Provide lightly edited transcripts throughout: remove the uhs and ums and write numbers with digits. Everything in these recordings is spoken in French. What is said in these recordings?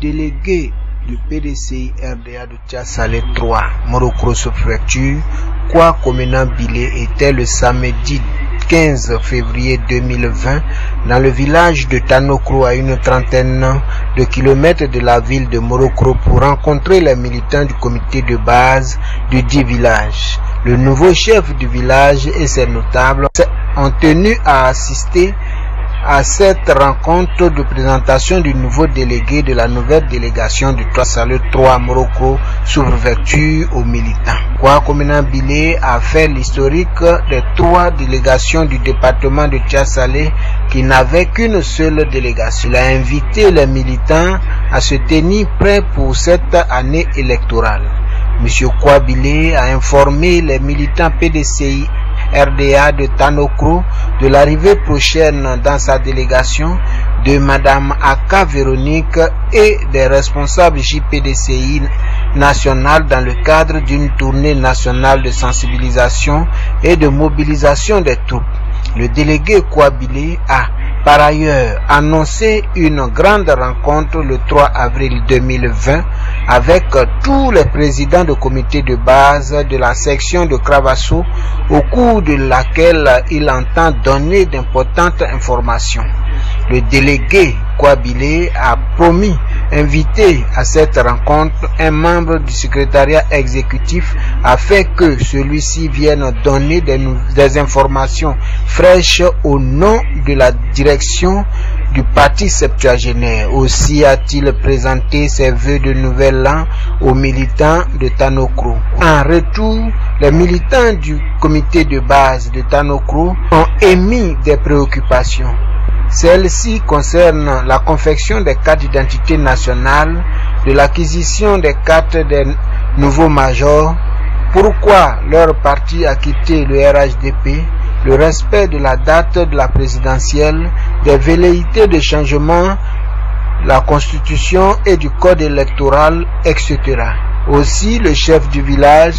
délégué du PDCI RDA de Tchassalé 3, Morokro sous-préfecture, Kwa Komena Bilé était le samedi 15 février 2020 dans le village de Tanokro, à une trentaine de kilomètres de la ville de Morokro, pour rencontrer les militants du comité de base du dit village. Le nouveau chef du village et ses notables ont tenu à assister à cette rencontre de présentation du nouveau délégué de la nouvelle délégation du Tchassalé 3 Morokro sous-préfecture aux militants. Kwa Komena Bilé a fait l'historique des 3 délégations du département de Tchassalé qui n'avaient qu'une seule délégation. Il a invité les militants à se tenir prêts pour cette année électorale. M. Kwa Bilé a informé les militants PDCI RDA de Tanokro de l'arrivée prochaine dans sa délégation de Madame Aka Véronique et des responsables JPDCI national dans le cadre d'une tournée nationale de sensibilisation et de mobilisation des troupes. Le délégué Kwa Bilé a par ailleurs annoncé une grande rencontre le 3 avril 2020 avec tous les présidents de comité de base de la section de Kravasso, au cours de laquelle il entend donner d'importantes informations. Le délégué Kwa Bilé a promis inviter à cette rencontre un membre du secrétariat exécutif afin que celui-ci vienne donner des informations fraîches au nom de la direction du parti septuagénaire. Aussi a-t-il présenté ses vœux de nouvel an aux militants de Tanokro. En retour, les militants du comité de base de Tanokro ont émis des préoccupations. Celles-ci concernent la confection des cartes d'identité nationale, de l'acquisition des cartes des nouveaux majors, pourquoi leur parti a quitté le RHDP, le respect de la date de la présidentielle, des velléités de changement, la constitution et du code électoral, etc. Aussi, le chef du village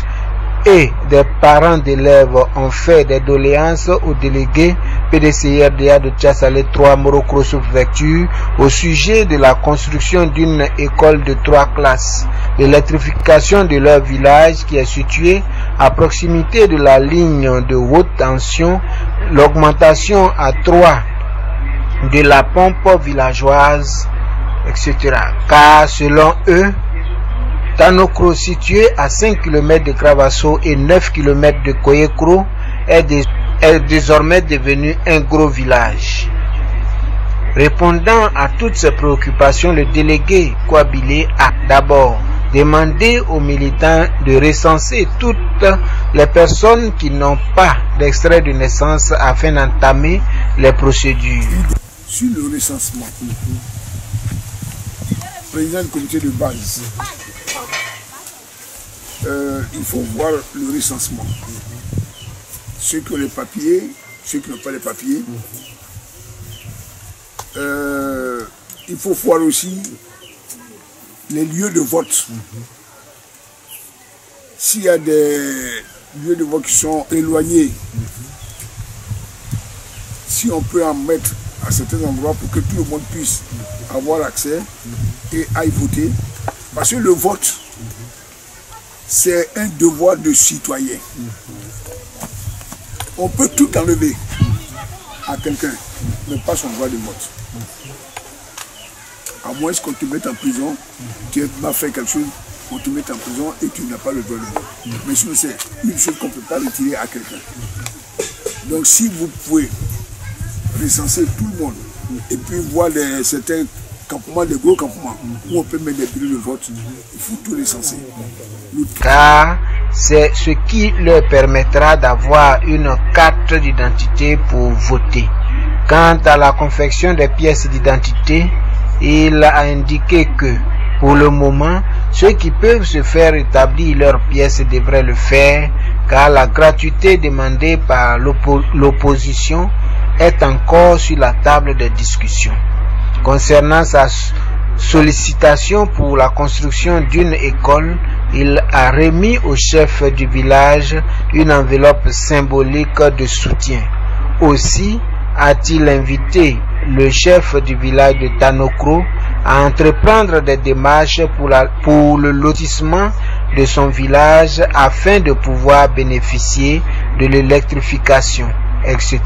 et des parents d'élèves ont fait des doléances aux délégués PDCI RDA de Tchassalé 3 Morokro sous-préfecture au sujet de la construction d'une école de 3 classes, l'électrification de leur village qui est situé à proximité de la ligne de haute tension, l'augmentation à 3 de la pompe villageoise, etc. Car selon eux, Tanokro, situé à 5 km de Kravasso et 9 km de Koyekro, est désormais devenu un gros village. Répondant à toutes ces préoccupations, le délégué Kwa Bilé a d'abord demandé aux militants de recenser toutes les personnes qui n'ont pas d'extrait de naissance afin d'entamer les procédures. Sur le recensement, président du comité de base, il faut voir le recensement. Ceux qui ont les papiers, ceux qui n'ont pas les papiers. Il faut voir aussi les lieux de vote. S'il y a des lieux de vote qui sont éloignés, si on peut en mettre à certains endroits pour que tout le monde puisse avoir accès et aille voter. Parce que le vote, c'est un devoir de citoyen. On peut tout enlever à quelqu'un, mais pas son droit de vote. À moins qu'on te mette en prison, tu as fait quelque chose, on te mette en prison et tu n'as pas le droit de vote. Mais sinon, c'est une chose qu'on ne peut pas retirer à quelqu'un. Donc si vous pouvez recenser tout le monde et puis voir certains campements, des gros campements, où on peut mettre des bureaux de vote, il faut tout recenser. Car c'est ce qui leur permettra d'avoir une carte d'identité pour voter. Quant à la confection des pièces d'identité, il a indiqué que, pour le moment, ceux qui peuvent se faire établir leurs pièces devraient le faire, car la gratuité demandée par l'opposition est encore sur la table des discussions. Concernant sa sollicitation pour la construction d'une école, il a remis au chef du village une enveloppe symbolique de soutien. Aussi a-t-il invité le chef du village de Tanokro à entreprendre des démarches pour le lotissement de son village afin de pouvoir bénéficier de l'électrification, etc.